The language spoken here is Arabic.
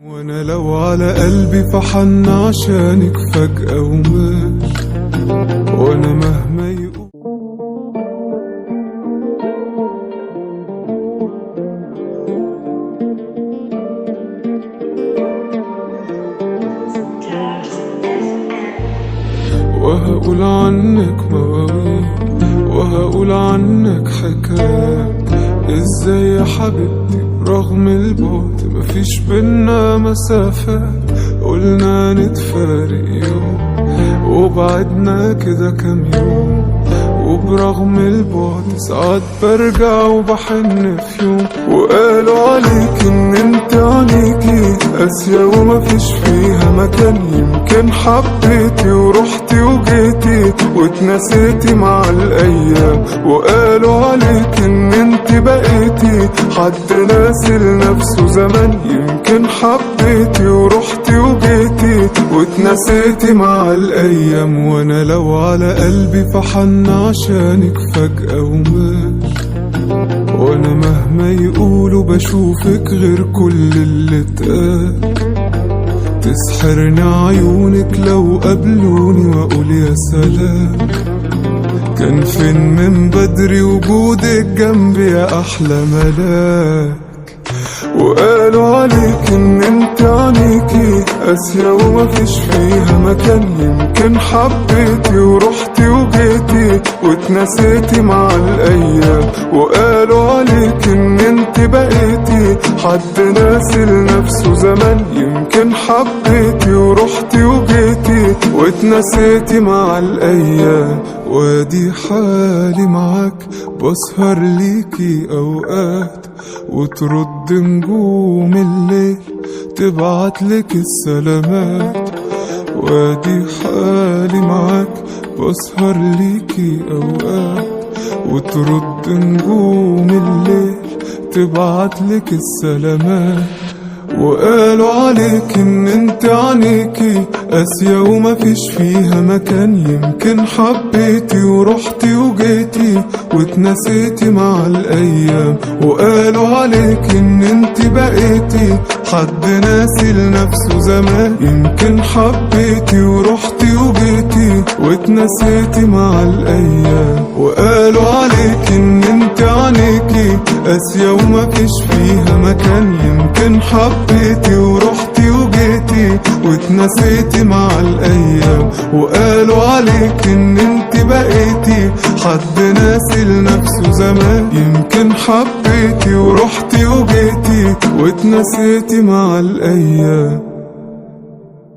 وانا لو على قلبي فحن عشانك فجأة ومات، وانا مهما يقول وهقول عنك مواويل، وهقول عنك حكايات. ازاي يا حبيبتي رغم البعد مفيش بينا مسافات، قلنا نتفارق يوم وبعدنا كده كام يوم، وبرغم البعد ساعات برجع وبحن في يوم. وقالوا عليك ان انت عليكي قاسية ومفيش فيها مكان، يمكن حبيتي ورحتي وجيتي واتنسيتي مع الايام. وقالوا عليك ان انت بقيتي حد ناسي لنفسه زمان، يمكن حبيتي ورحتي وجيتي واتنسيتي مع الايام. وانا لو على قلبي فحن عشانك فجأة ومات، وانا مهما يقولوا بشوفك غير كل اللي اتقال. تسحرني عيونك لو قابلوني واقول يا سلام، كان فين من بدري وجودك جنبي يا احلى ملاك. وقالوا عليك ان انت عليكي قاسية ومفيش فيها مكان، يمكن حبيتي ورحتي وجيتي واتنسيتي مع الايام. وقالوا عليك ان انت بقيتي حد ناسي لنفسه زمان، يمكن حبيتي ورحتي وجيتي واتنسيتي مع الايام. وادي حالي معاك بسهر ليكي اوقات، وترد نجوم الليل تبعتلك السلامات. وادي حالي معاك بسهر ليكي اوقات، وترد نجوم الليل تبعتلك السلامات. وقالوا عليك ان انت عينيكي قاسية ومفيش فيها مكان، يمكن حبيتي ورحتي وجيتي واتنسيتي مع الايام. وقالوا عليك ان انت بقيتي حد ناسي لنفسه زمان، يمكن حبيتي ورحتي وجيتي واتنسيتي مع الايام. وقالوا عليك ان انت عينيكي قاسية ومفيش فيها مكان، يمكن حبيتي ورحتي وجيتي واتنسيتي مع الايام. وقالوا عليك ان انت بقيتي حد ناسي لنفسه زمان، يمكن حبيتي ورحتي وجيتي واتنسيتي مع الايام.